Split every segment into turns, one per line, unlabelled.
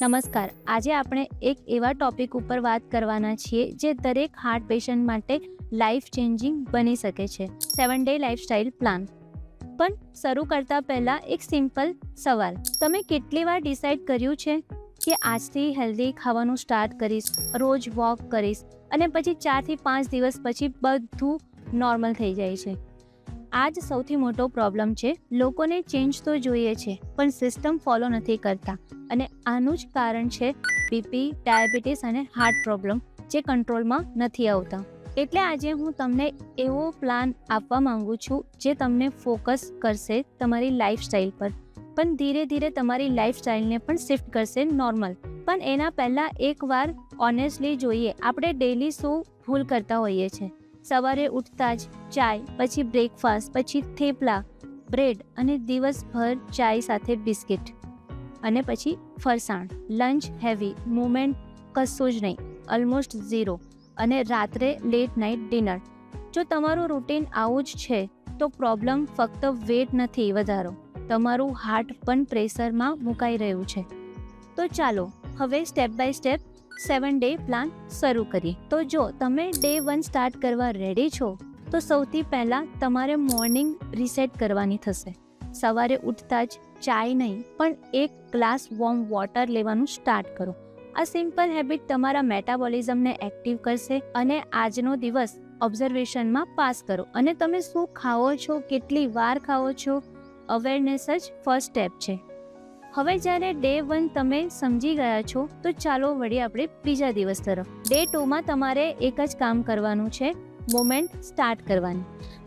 નમસ્કાર. આજે આપણે એક એવા ટોપિક ઉપર વાત કરવાના છીએ જે દરેક હાર્ટ પેશન્ટ માટે લાઈફ ચેન્જિંગ બની શકે છે, 7 ડે લાઈફસ્ટાઈલ પ્લાન. પણ શરૂ કરતા પહેલા એક સિમ્પલ સવાલ: તમે કેટલી વાર ડિસાઈડ કર્યું છે કે આજથી હેલ્ધી ખાવાનું સ્ટાર્ટ કરીશ, રોજ વોક કરીશ અને પછી 4 થી 5 દિવસ પછી બધું નોર્મલ થઈ જાય છે? આ જ સૌથી મોટો પ્રોબ્લેમ છે. લોકોને ચેન્જ તો જોઈએ છે પણ સિસ્ટમ ફોલો નથી કરતા, અને આનું જ કારણ છે બીપી, ડાયાબિટીસ અને હાર્ટ પ્રોબ્લેમ જે કંટ્રોલમાં નથી આવતા. એટલે આજે હું તમને એવો પ્લાન આપવા માંગુ છું જે તમને ફોકસ કરશે તમારી લાઈફસ્ટાઈલ પર, પણ ધીરે ધીરે તમારી લાઈફસ્ટાઈલને પણ શિફ્ટ કરશે નોર્મલ. પણ એના પહેલાં એકવાર ઓનેસ્ટલી જોઈએ, આપણે ડેલી શું ભૂલ કરતા હોઈએ છીએ. સવારે ઉઠતા જ ચાય, પછી બ્રેકફાસ્ટ, પછી થેપલા, બ્રેડ અને દિવસભર ચાય સાથે બિસ્કિટ, અને પછી ફરસાણ. લંચ હેવી, મૂવમેન્ટ કશું જ નહીં, ઓલમોસ્ટ ઝીરો, અને રાત્રે લેટ નાઇટ ડિનર. જો તમારું રૂટીન આવું જ છે તો પ્રોબ્લેમ ફક્ત વેટ નથી વધારો, તમારું હાર્ટ પણ પ્રેશરમાં મુકાઈ રહ્યું છે. તો ચાલો હવે step by step 7 day plan શરૂ કરીએ. તો જો તમે ડે 1 સ્ટાર્ટ કરવા રેડી છો તો સૌથી પહેલાં તમારે મોર્નિંગ રીસેટ કરવાની થશે. સવારે ઉઠતા જ ચાય નહીં પણ એક ગ્લાસ વોર્મ વોટર લેવાનું સ્ટાર્ટ કરો. આ સિમ્પલ હેબિટ તમારા મેટાબોલિઝમને એક્ટિવ કરશે અને આજનો દિવસ ઓબ્ઝર્વેશનમાં પાસ કરો. અને તમે શું ખાઓ છો, કેટલી વાર ખાઓ છો, અવેરનેસ જ ફર્સ્ટ સ્ટેપ છે. હવે જ્યારે ડે 1 તમે સમજી ગયા છો તો ચાલો વળી આપણે બીજા દિવસ તરફ. ડે 2માં તમારે એક જ કામ કરવાનું છે, મોમેન્ટ સ્ટાર્ટ કરવાની.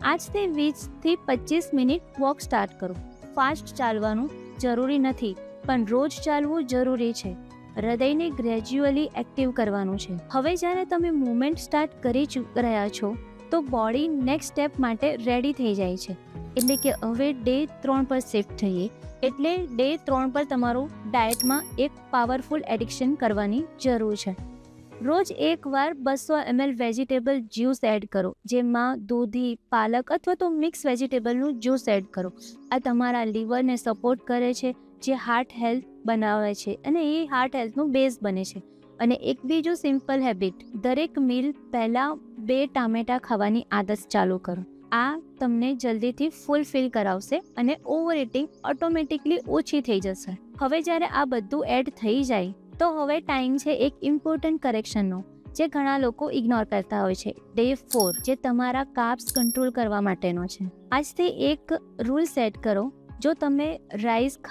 આજથી 20 થી 25 મિનિટ વોક સ્ટાર્ટ કરો. ફાસ્ટ ચાલવાનું જરૂરી નથી પણ રોજ ચાલવું જરૂરી છે. હૃદયને ગ્રેજ્યુઅલી એક્ટિવ કરવાનું છે. હવે જ્યારે તમે મૂવમેન્ટ સ્ટાર્ટ કરી રહ્યા છો તો બોડી નેક્સ્ટ સ્ટેપ માટે રેડી થઈ જાય છે. એટલે કે હવે ડે 3 પર શિફ્ટ થઈએ. એટલે ડે 3 પર તમારું ડાયટમાં એક પાવરફુલ એડિક્શન કરવાની જરૂર છે. રોજ એકવાર 200 ml વેજીટેબલ જ્યુસ એડ કરો, જેમાં દૂધી, પાલક અથવા તો મિક્સ વેજીટેબલનું જ્યુસ એડ કરો. આ તમારા લીવરને સપોર્ટ કરે છે, જે હાર્ટ હેલ્થ બનાવે છે અને એ હાર્ટ હેલ્થનું બેઝ બને છે. અને એક બીજું સિમ્પલ હેબિટ: દરેક મીલ પહેલાં 2 ટામેટાં ખાવાની આદત ચાલુ કરો. આ તમને જલ્દીથી ફૂલફિલ કરાવશે અને ઓવર ઇટિંગ ઓટોમેટિકલી ઓછી થઈ જશે. હવે જ્યારે આ બધું એડ થઈ જાય તો હવે ટાઈમ છે એક ઇમ્પોર્ટન્ટ કરેક્શનનો, જે ઘણા લોકો ઇગ્નોર કરતા હોય છે. ડે 4 જે તમારા કાર્બ્સ કંટ્રોલ કરવા માટેનો છે. આજથી એક રૂલ સેટ કરો: જો તમે રાઈસ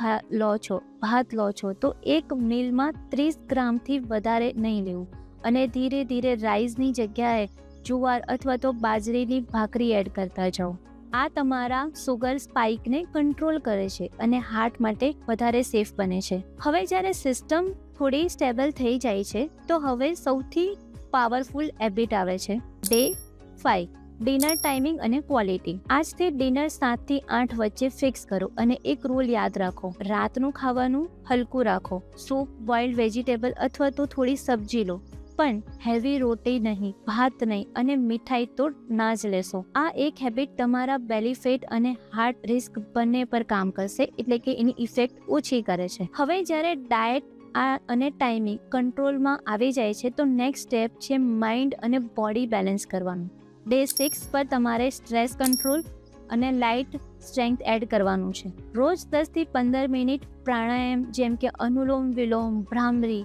લો છો, ભાત લો છો, તો એક મીલમાં 30 ગ્રામથી વધારે નહીં લેવું, અને ધીરે ધીરે રાઈસની જગ્યાએ જુવાર અથવા તો બાજરીની ભાખરી એડ કરતા જાઓ. આ તમારા સુગર સ્પાઇકને કંટ્રોલ કરે છે અને હાર્ટ માટે વધારે સેફ બને છે. હવે જ્યારે સિસ્ટમ થોડી સ્ટેબલ થઈ જાય છે તો હવે સૌથી પાવરફુલ હેબિટ આવે છે, ડે 5 ડિનર ટાઈમિંગ અને ક્વોલિટી. આજથી ડિનર 7 થી 8 વચ્ચે ફિક્સ કરો અને એક રૂલ યાદ રાખો: રાતનું ખાવાનું હલકું રાખો. સૂપ, બોઇલ્ડ વેજીટેબલ અથવા તો થોડી સબ્જી લો, પણ હેવી રોટી નહીં, ભાત નહીં, અને મીઠાઈ તો ના જ લેશો. આ એક હેબિટ તમારા બેલી ફેટ અને હાર્ટ રિસ્ક બંને પર કામ કરશે, એટલે કે એની ઇફેક્ટ ઓછી કરે છે. હવે જ્યારે ડાયટ અને ટાઈમિંગ કંટ્રોલમાં આવી જાય છે તો નેક્સ્ટ સ્ટેપ છે માઇન્ડ અને બોડી બેલેન્સ કરવાનું. ડે 6 પર તમારે સ્ટ્રેસ કંટ્રોલ અને લાઇટ સ્ટ્રેન્થ એડ કરવાનું છે. રોજ 10 થી 15 મિનિટ પ્રાણાયામ, જેમ કે અનુલોમ વિલોમ, ભ્રામરી,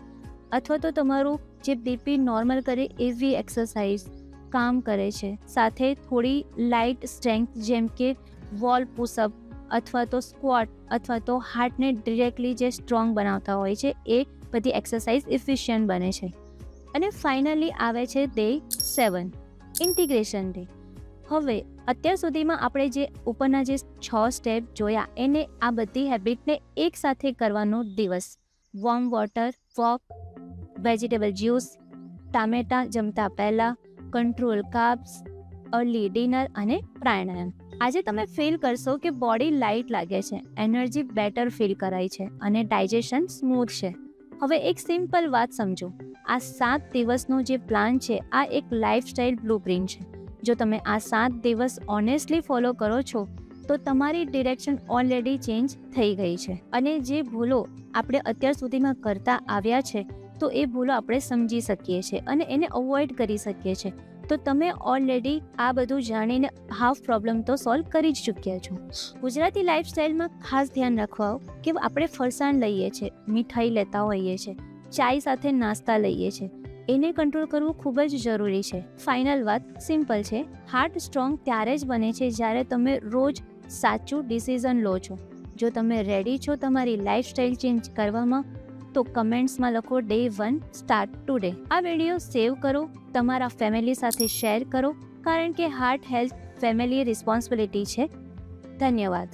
અથવા તો તમારું જે બીપી નોર્મલ કરે એવી એક્સરસાઇઝ કામ કરે છે. સાથે થોડી લાઇટ સ્ટ્રેન્થ, જેમ કે વોલ પુશઅપ અથવા તો સ્ક્વોટ, અથવા તો હાર્ટને ડિરેક્ટલી જે સ્ટ્રોંગ બનાવતા હોય છે, એ બધી એક્સરસાઇઝ ઇફિશિયન્ટ બને છે. અને ફાઇનલી આવે છે ડે 7 ઇન્ટિગ્રેશન ડે. હવે અત્યાર સુધીમાં આપણે જે ઉપરના જે 6 સ્ટેપ જોયા, એને આ બધી હેબિટને એક સાથે કરવાનો દિવસ. Warm water, walk, vegetable juice, ટામેટા જમતા પહેલાં, કંટ્રોલ કાર્બ્સ, અર્લી ડિનર અને પ્રાણાયામ. આજે તમે ફીલ કરશો કે બોડી લાઇટ લાગે છે, એનર્જી બેટર ફીલ કરાય છે અને ડાયજેશન સ્મૂથ છે. હવે એક સિમ્પલ વાત સમજો: આ 7 દિવસનો જે પ્લાન છે, આ એક લાઈફસ્ટાઈલ બ્લુપ્રિન્ટ છે. જો તમે આ 7 દિવસ ઓનેસ્ટલી ફોલો કરો છો તો તમારી ડિરેક્શન ઓલરેડી ચેન્જ થઈ ગઈ છે. અને જે ભૂલો આપણે અત્યાર સુધીમાં કરતા આવ્યા છે તો એ ભૂલો આપણે સમજી શકીએ છીએ અને એને અવોઇડ કરી શકીએ છીએ. તો તમે ઓલરેડી આ બધું જાણીને હાફ પ્રોબ્લેમ તો સોલ્વ કરી જ ચૂક્યા છો. ગુજરાતી લાઈફસ્ટાઈલમાં ખાસ ધ્યાન રાખવા કે આપણે ફરસાણ લઈએ છીએ, મીઠાઈ લેતા હોઈએ છીએ, ચાય સાથે નાસ્તા લઈએ છીએ, એને કંટ્રોલ કરવું ખૂબ જ જરૂરી છે. ફાઇનલ વાત સિમ્પલ છે, હાર્ટ સ્ટ્રોંગ ત્યારે જ બને છે જ્યારે તમે રોજ સાચું ડિસિઝન લો છો. જો તમે રેડી છો તમારી લાઈફસ્ટાઈલ ચેન્જ કરવામાં તો કમેન્ટ્સમાં લખો Day 1 સ્ટાર્ટ ટુડે. આ વિડીયો સેવ કરો, તમારા ફેમિલી સાથે શેર કરો, કારણ કે હાર્ટ હેલ્થ ફેમિલી રિસ્પોન્સિબિલિટી છે. ધન્યવાદ.